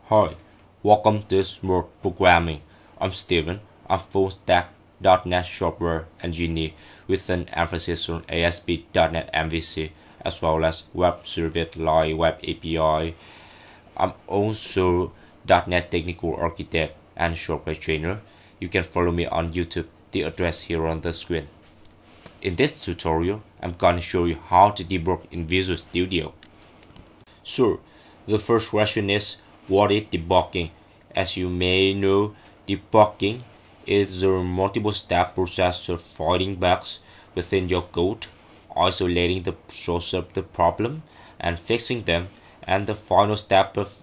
Hi, welcome to Smart Programming. I'm Steven, a full stack .NET software engineer with an emphasis on ASP.NET MVC as well as web service like web API. I'm also .NET technical architect and software trainer. You can follow me on YouTube, the address here on the screen. In this tutorial, I'm gonna show you how to debug in Visual Studio. So, the first question is, what is debugging? As you may know, debugging is a multiple-step process of finding bugs within your code, isolating the source of the problem, and fixing them. And the final step of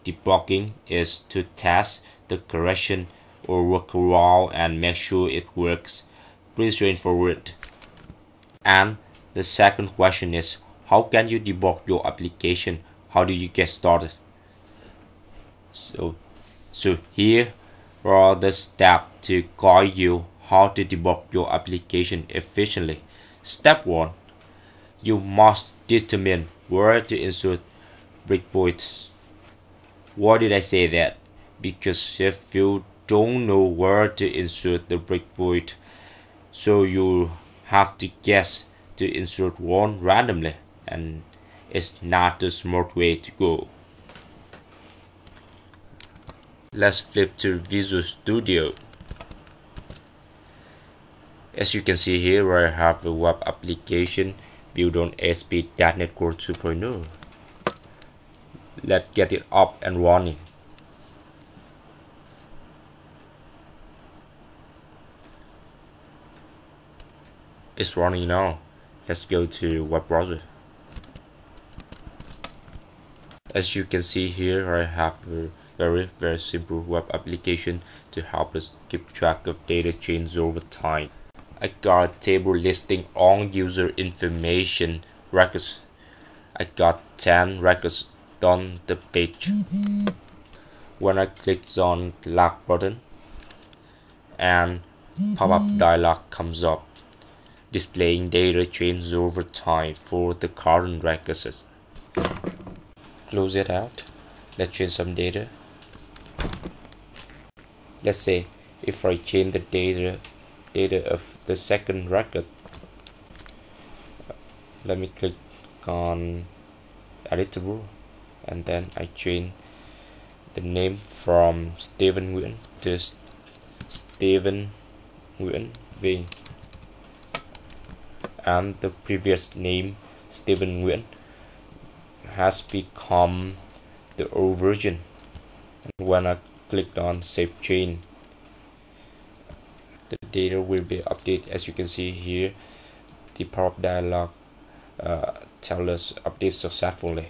debugging is to test the correction or workaround and make sure it works. Pretty straightforward. And the second question is, how can you debug your application? How do you get started? So here are the steps to guide you how to debug your application efficiently. Step 1. You must determine where to insert breakpoints. Why did I say that? Because if you don't know where to insert the breakpoint, so you have to guess to insert one randomly, and it's not the smart way to go. Let's flip to Visual Studio. As you can see here, I have a web application built on ASP.NET Core 2.0. Let's get it up and running. It's running now. Let's go to web browser. As you can see here, I have a very simple web application to help us keep track of data changes over time. I got a table listing all user information records. I got 10 records on the page. When I click on the lock button, and pop-up dialog comes up displaying data changes over time for the current records. Close it out. Let's change some data. Let's say if I change the data of the second record, let me click on editable, and then I change the name from Steven Nguyen to Steven Nguyen V, and the previous name Steven Nguyen has become the old version. And when I clicked on save change, the data will be updated. As you can see here, the pop-up dialog tells us update successfully,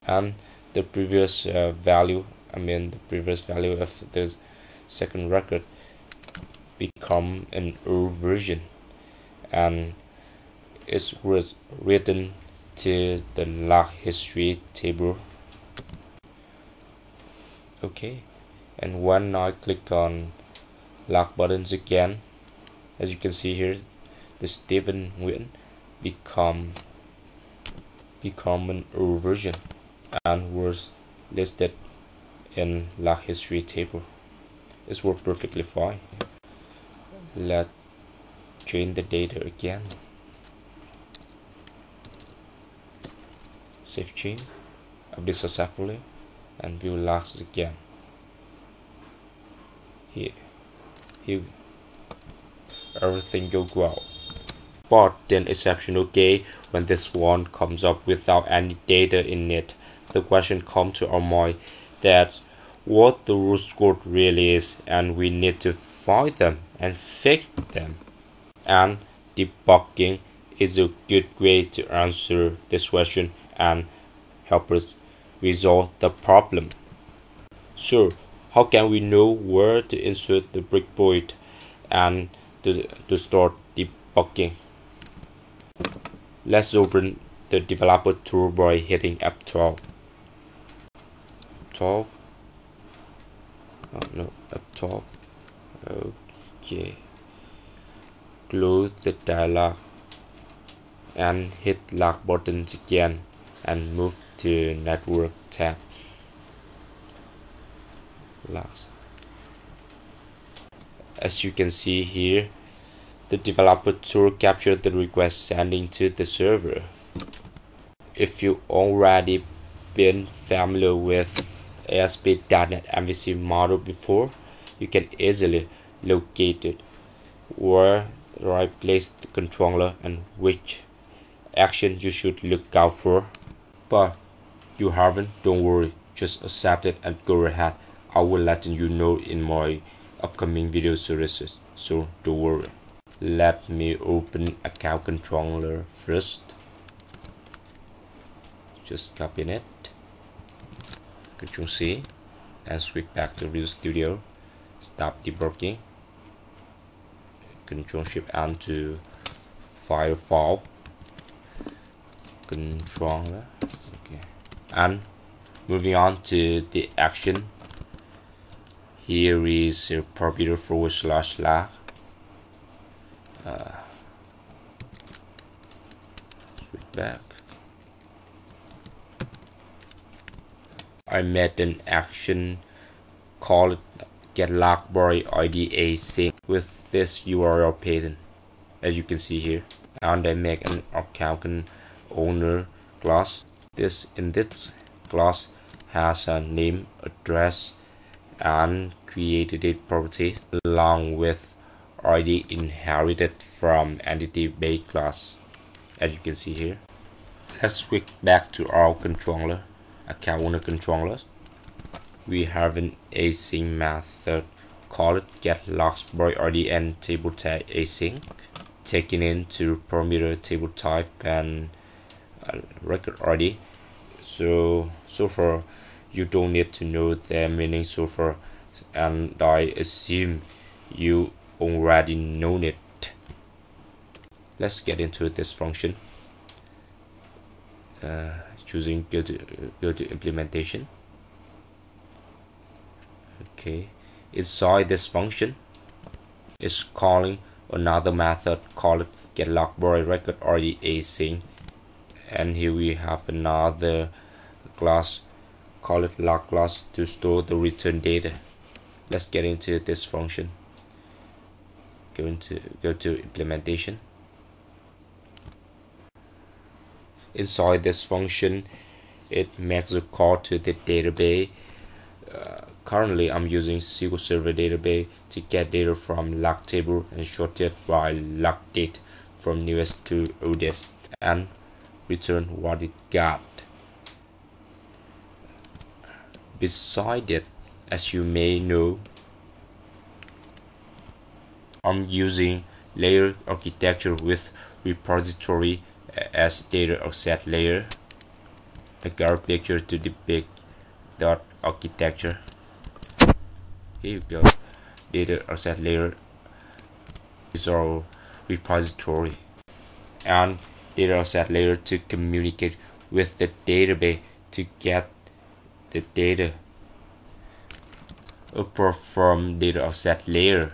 and the previous value of the second record become an old version, and it's written to the log history table. Okay, and when I click on lock buttons again, as you can see here, the Steven Nguyen become an old version and was listed in log history table. It's worked perfectly fine. Let's change the data again. Save change, update successfully, and view logs again. Here everything goes well. But then exceptional case, when this one comes up without any data in it, the question comes to our mind that what the root code really is, and we need to find them and fix them. And debugging is a good way to answer this question and help us resolve the problem. So, how can we know where to insert the breakpoint and to start debugging? Let's open the developer tool by hitting F12. F12. Okay. Close the dialog and hit lock buttons again and move to network tab. logs. As you can see here, the developer tool captured the request sending to the server. If you already been familiar with ASP.NET MVC model before, you can easily locate it, where the right place the controller and which action you should look out for. But you haven't, don't worry, just accept it and go ahead. I will let you know in my upcoming video series, so don't worry. Let me open account controller first. Just copy it, Ctrl C, and switch back to Visual Studio. Stop debugging. Ctrl Shift N to Firefall controller. Okay, and moving on to the action. Here is a proprietor // switch back. I made an action called get log by ID async with this URL pattern, as you can see here, and I make an account owner class. In this class has a name, address, and created a property along with ID inherited from entity base class, as you can see here. Let's switch back to our controller, account owner controller. We have an async method called get logs by ID and table tag async, taking into parameter table type and record ID. So far you don't need to know their meaning so far, and I assume you already know it. Let's get into this function. Choosing go to implementation. Okay, inside this function is calling another method called get log by record ID async, and here we have another class called log class to store the return data. Let's get into this function. Go to implementation. Inside this function, it makes a call to the database. Currently I'm using SQL Server database to get data from log table and sort it by log date from newest to oldest and return what it got. Beside it, as you may know, I'm using layer architecture with repository as data asset layer. I got a picture to depict that architecture. Here you go. Data asset layer is our repository, and data asset layer to communicate with the database to get the data. Apart from data asset layer,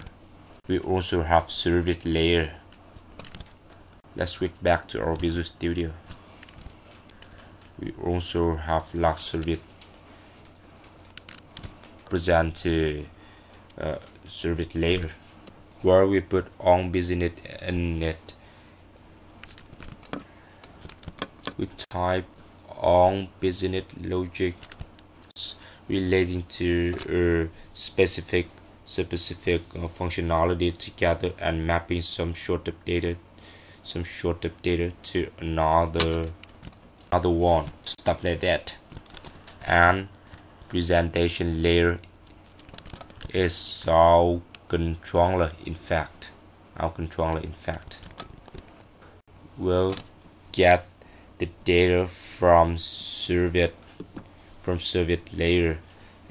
we also have service layer. Let's switch back to our Visual Studio. We also have log service present to service layer, where we put on business in it. We type on business logic relating to specific functionality together and mapping some short up data to another one, stuff like that. And presentation layer is our controller. In fact, will get the data from service layer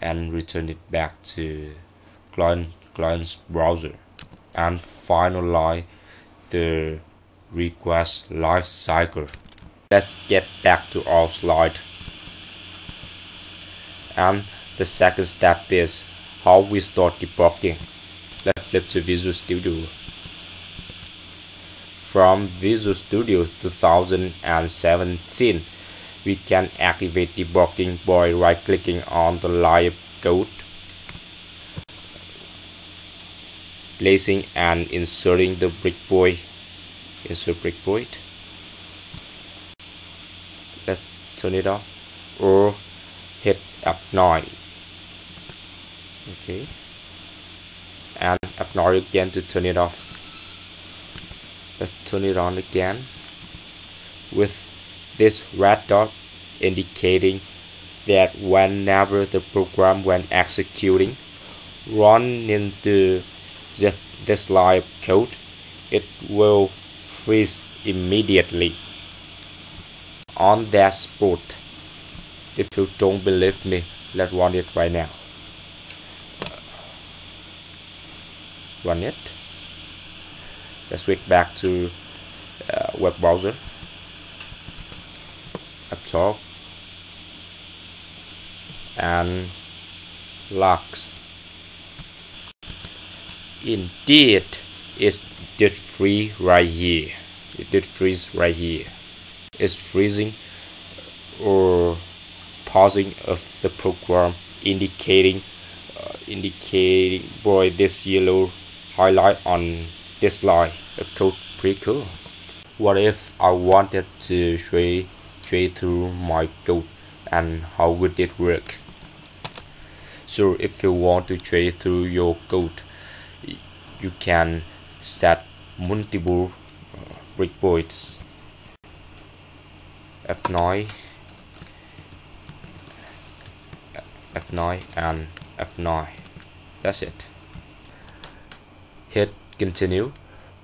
and return it back to client's browser, and finalize the request life cycle. Let's get back to our slide. And the second step is how we start debugging. Let's flip to Visual Studio. From Visual Studio 2017, we can activate debugging by right-clicking on the live code placing and inserting the breakpoint. Insert breakpoint. Let's turn it off, or hit F9. Okay, and F9 again to turn it off. Let's turn it on again with this red dot indicating that whenever the program, when executing, run into this line of code, it will freeze immediately on that spot. If you don't believe me, let's run it right now. Run it. Let's switch back to web browser. Absorb and locks. Indeed, it did freeze right here. It did freeze right here. It's freezing or pausing of the program, indicating by this yellow highlight on this line of code. Pretty cool. What if I wanted to trace through my code, and how would it work? So if you want to trace through your code, you can set multiple breakpoints. F9, F9 and F9. That's it. Hit continue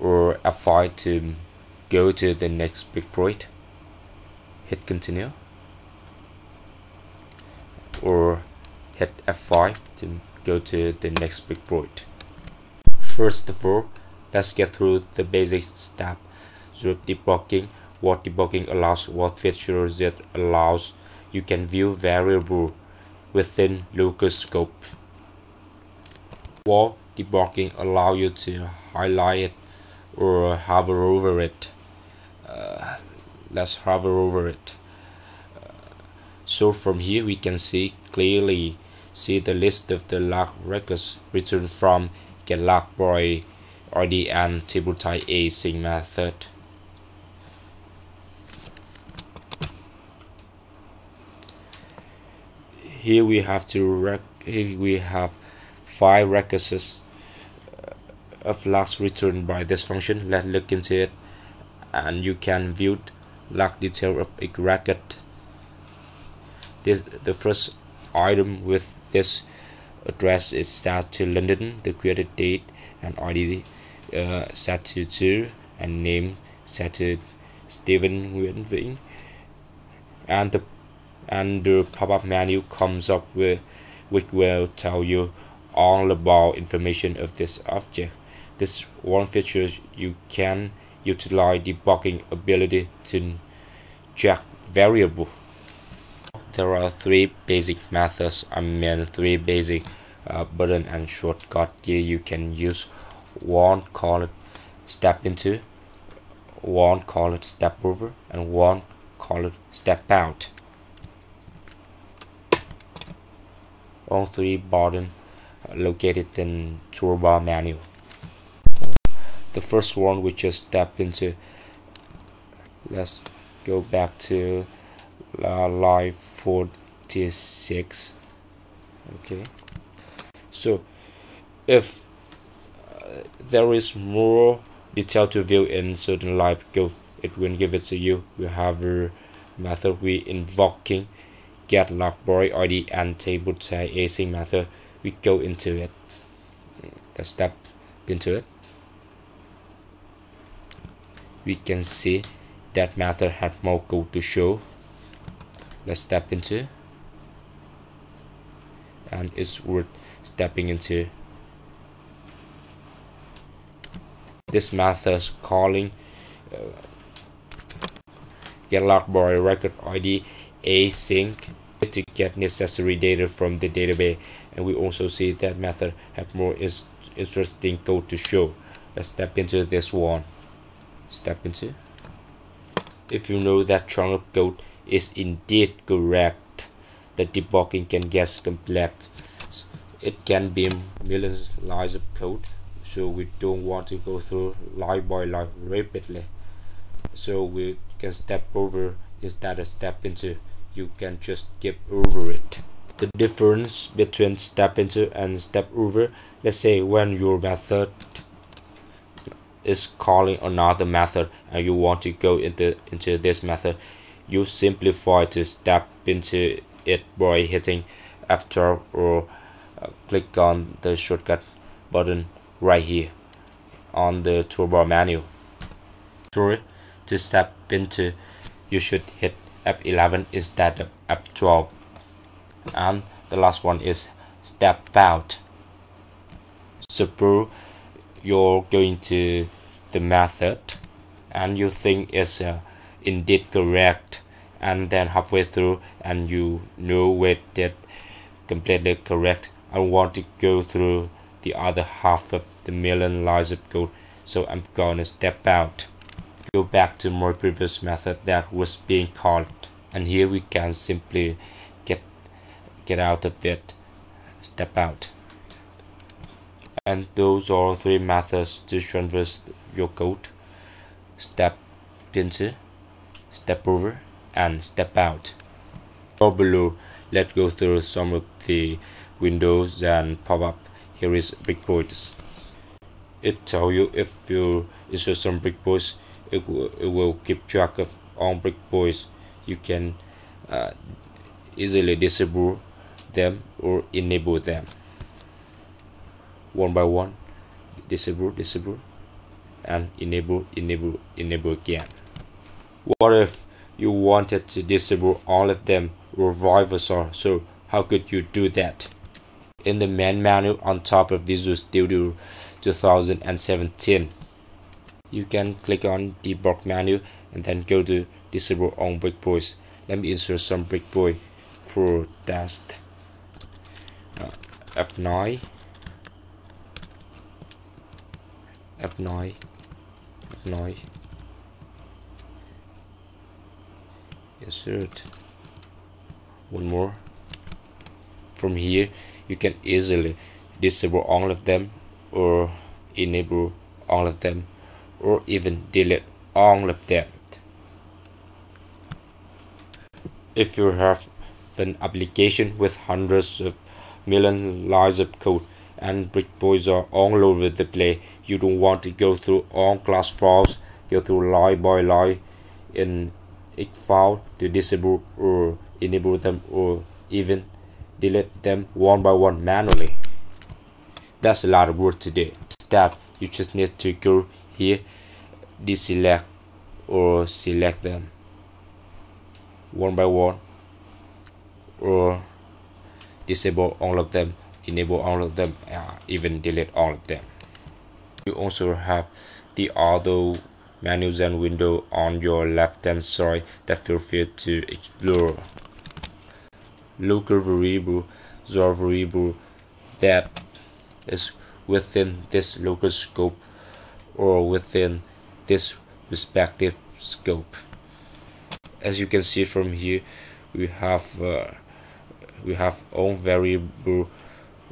or F5 to go to the next breakpoint. Hit continue or hit F5 to go to the next breakpoint. First of all, let's get through the basic step. So debugging. What debugging allows, what features it allows. You can view variable within local scope. What debugging allow you to highlight it or hover over it. Let's hover over it. So from here we can clearly see the list of the log records returned from getLogBoy ID and table type async method. Here we have 5 records of logs returned by this function. Let's look into it, and you can view log detail of a record. The first item with this address is set to London, the created date and ID set to 2, and name set to Steven Nguyen, and the pop-up menu comes up which will tell you all about information of this object. This one feature you can utilize debugging ability to check variable. There are 3 basic methods, 3 basic button and shortcut here you can use. One call it step into, one call it step over, and one call it step out. All 3 buttons located in toolbar menu. The first one, which is step into. Let's go back to line 46. Okay, so if there is more detail to view in certain line code, it will give it to you. We have a method we invoking getLogBoy ID and table type async method. We go into it. Let's step into it. We can see that method has more code to show. Let's step into, and it's worth stepping into. This method calling getLogBoy record ID async to get necessary data from the database, and we also see that method have more interesting code to show. Let's step into this one. Step into. If you know that chunk of code is indeed correct, the debugging can get complex. It can be millions lines of code. so we don't want to go through line by line rapidly, so we can step over instead of step into. You can just skip over it. The difference between step into and step over, let's say when your method is calling another method and you want to go into this method, you simplify to step into it by hitting F12 or click on the shortcut button right here on the toolbar menu. To step into, you should hit F11 instead of F12. And the last one is step out. Suppose you're going to the method and you think it's indeed correct, and then halfway through and you know it did completely correct. I want to go through the other half of the million lines of code, so I'm gonna step out, go back to my previous method that was being called, and here we can simply get out of it, step out. And those are 3 methods to traverse your code: step into, step over, and step out. Down below, let's go through some of the windows and pop-up. Here is breakpoints. It tells you if you insert some breakpoints, it will keep track of all breakpoints. You can easily disable them or enable them one by one. Disable, and enable again. What if you wanted to disable all of them or vice versa? So how could you do that? In the main menu on top of Visual Studio 2017, you can click on Debug menu and then go to disable all breakpoints. Let me insert some breakpoint for test. F9, insert one more. From here you can easily disable all of them or enable all of them or even delete all of them. If you have an application with hundreds of million lines of code and breakpoints are all over the place, you don't want to go through all class files, go through line by line in each file to disable or enable them or even delete them one by one manually. That's a lot of work to do. Instead, you just need to go here, deselect or select them one by one, or disable all of them, enable all of them, even delete all of them. You also have the other menus and window on your left hand side that feel free to explore. Local variable is a variable that is within this local scope or within this respective scope. As you can see from here, we have own variable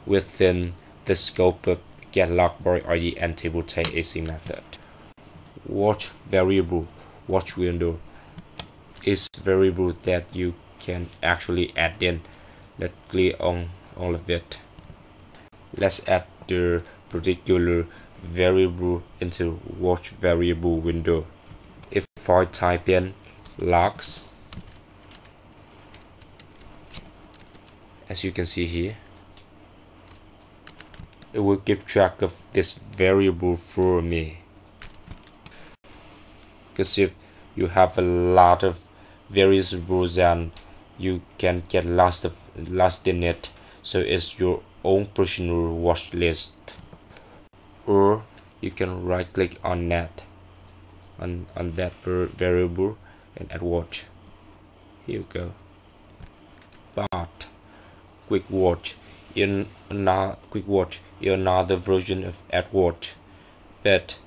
within the scope of getLogById and TableTypeAC method. Watch variable, watch window is variable that you can actually add in. Let's click on all of it. Let's add the particular variable into watch variable window. If I type in logs, as you can see here, it will keep track of this variable for me. Because if you have a lot of variables and you can get lost in it, so it's your own personal watch list. Or you can right click on that variable and add watch. Here you go. But quick watch in another version of add watch, but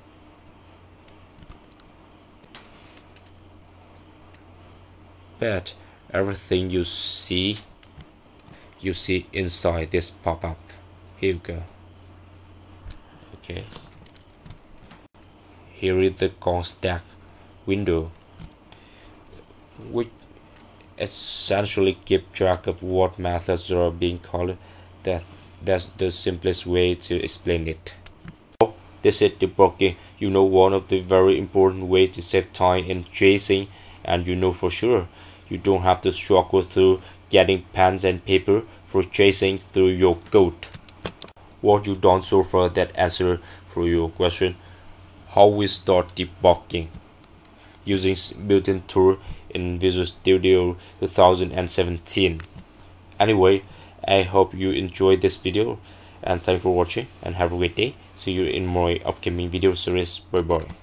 everything you see inside this pop-up. Here you go. Okay, here is the contact window, which essentially keep track of what methods are being called. That's the simplest way to explain it. This is debugging. You know, one of the very important ways to save time in tracing, and you know for sure you don't have to struggle through getting pens and paper for tracing through your code. What you done so far that answer for your question, how we start debugging using built-in tool in Visual Studio 2017. Anyway, I hope you enjoyed this video, and thanks for watching and have a great day. See you in my upcoming video series. Bye bye.